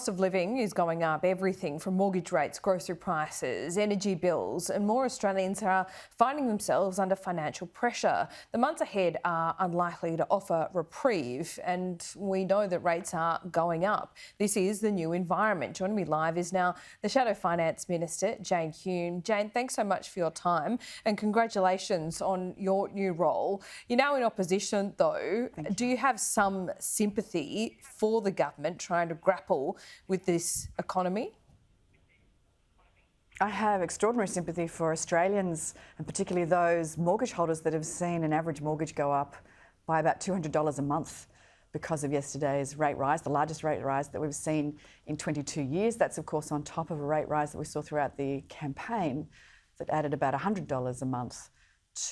Cost of living is going up, everything from mortgage rates, grocery prices, energy bills, and more Australians are finding themselves under financial pressure. The months ahead are unlikely to offer reprieve, and we know that rates are going up. This is the new environment. Joining me live is now the Shadow Finance Minister, Jane Hume. Jane, thanks so much for your time and congratulations on your new role. You're now in opposition though. Do you have some sympathy for the government trying to grapple with this economy? I have extraordinary sympathy for Australians, and particularly those mortgage holders that have seen an average mortgage go up by about $200 a month because of yesterday's rate rise, the largest rate rise that we've seen in 22 years. That's, of course, on top of a rate rise that we saw throughout the campaign that added about $100 a month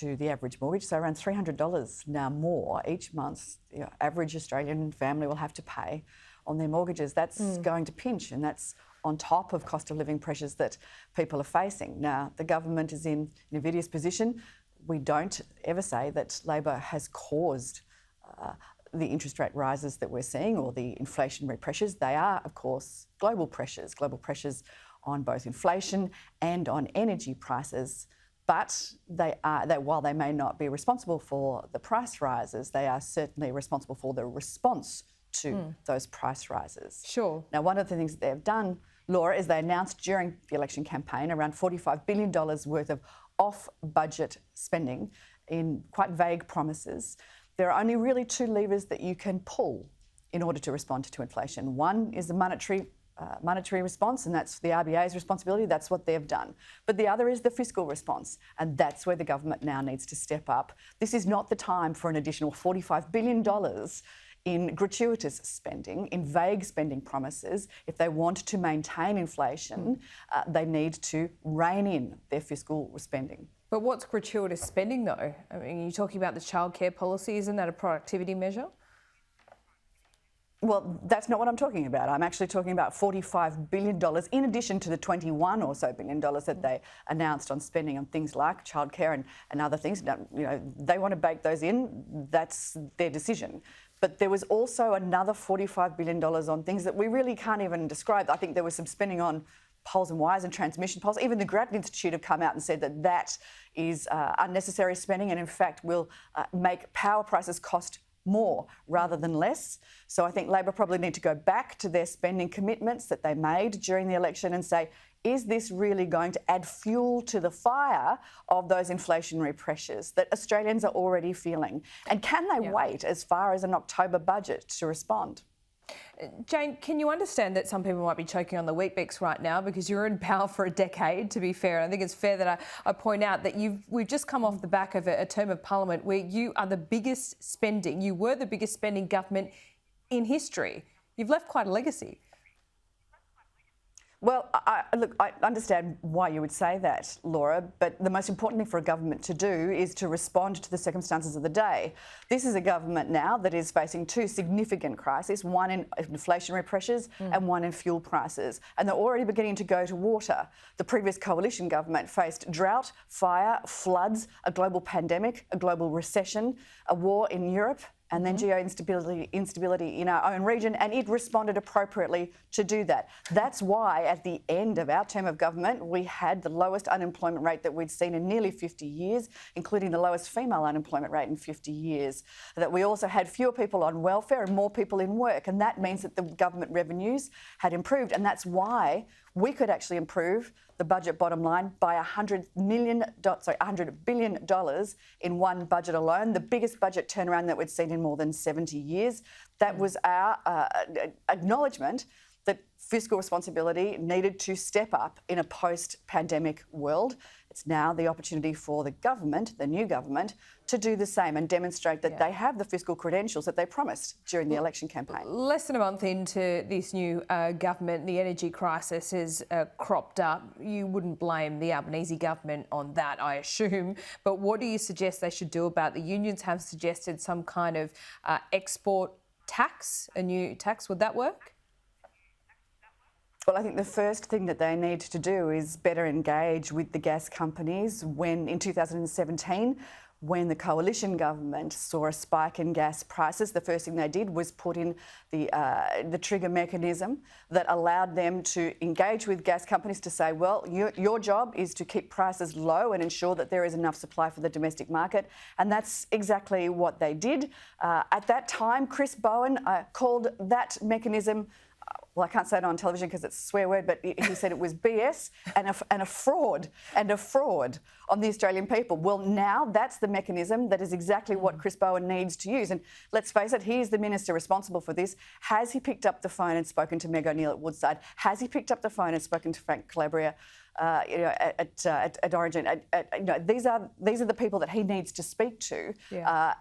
to the average mortgage, so around $300 now more each month. Average Australian family will have to pay on their mortgages. That's going to pinch, and that's on top of cost of living pressures that people are facing. Now, the government is in an invidious position. We don't ever say that Labor has caused the interest rate rises that we're seeing or the inflationary pressures. They are, of course, global pressures on both inflation and on energy prices. But while they may not be responsible for the price rises, they are certainly responsible for the response to those price rises. Sure. Now, one of the things that they've done, Laura, is they announced during the election campaign around $45 billion worth of off-budget spending in quite vague promises. There are only really two levers that you can pull in order to respond to inflation. One is the monetary response, and that's the RBA's responsibility. That's what they've done. But the other is the fiscal response, and that's where the government now needs to step up. This is not the time for an additional $45 billion in gratuitous spending, in vague spending promises. If they want to maintain inflation, they need to rein in their fiscal spending. But what's gratuitous spending though? I mean, you're talking about the childcare policy, isn't that a productivity measure? Well, that's not what I'm talking about. I'm actually talking about $45 billion in addition to the $21 or so billion that they announced on spending on things like childcare and other things. They want to bake those in. That's their decision. But there was also another $45 billion on things that we really can't even describe. I think there was some spending on poles and wires and transmission poles. Even the Grattan Institute have come out and said that that is unnecessary spending and in fact will make power prices cost more rather than less. So I think Labor probably need to go back to their spending commitments that they made during the election and say, is this really going to add fuel to the fire of those inflationary pressures that Australians are already feeling? And can they wait as far as an October budget to respond? Jane, can you understand that some people might be choking on the Weet-Bix right now because you're in power for a decade, to be fair? I think it's fair that I point out that we've just come off the back of a term of parliament where you were the biggest spending government in history. You've left quite a legacy. Well, I understand why you would say that, Laura, but the most important thing for a government to do is to respond to the circumstances of the day. This is a government now that is facing two significant crises, one in inflationary pressures and one in fuel prices. And they're already beginning to go to water. The previous coalition government faced drought, fire, floods, a global pandemic, a global recession, a war in Europe, and then instability in our own region, and it responded appropriately to do that. That's why at the end of our term of government, we had the lowest unemployment rate that we'd seen in nearly 50 years, including the lowest female unemployment rate in 50 years. That we also had fewer people on welfare and more people in work, and that means that the government revenues had improved, and that's why we could actually improve the budget bottom line by $100 billion in one budget alone, the biggest budget turnaround that we'd seen in more than 70 years. That was our acknowledgement that fiscal responsibility needed to step up in a post-pandemic world. It's now the opportunity for the government, the new government, to do the same and demonstrate that they have the fiscal credentials that they promised during the election campaign. Less than a month into this new government, the energy crisis has cropped up. You wouldn't blame the Albanese government on that, I assume. But what do you suggest they should do about it? The unions have suggested some kind of export tax, a new tax. Would that work? Well, I think the first thing that they need to do is better engage with the gas companies when in 2017 when the coalition government saw a spike in gas prices, the first thing they did was put in the trigger mechanism that allowed them to engage with gas companies to say, well, your job is to keep prices low and ensure that there is enough supply for the domestic market. And that's exactly what they did. At that time, Chris Bowen called that mechanism, well, I can't say it on television because it's a swear word, but he said it was BS and a fraud on the Australian people. Well, now that's the mechanism that is exactly what Chris Bowen needs to use. And let's face it, he is the minister responsible for this. Has he picked up the phone and spoken to Meg O'Neill at Woodside? Has he picked up the phone and spoken to Frank Calabria? At Origin, these are the people that he needs to speak to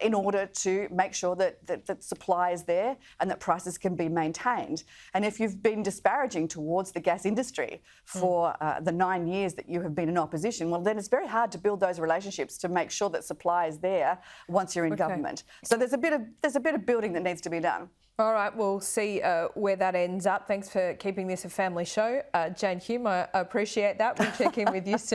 in order to make sure that supply is there and that prices can be maintained. And if you've been disparaging towards the gas industry for the 9 years that you have been in opposition, well, then it's very hard to build those relationships to make sure that supply is there once you're in government. So there's a bit of building that needs to be done. All right, we'll see where that ends up. Thanks for keeping this a family show. Jane Hume, I appreciate that. We'll check in with you soon.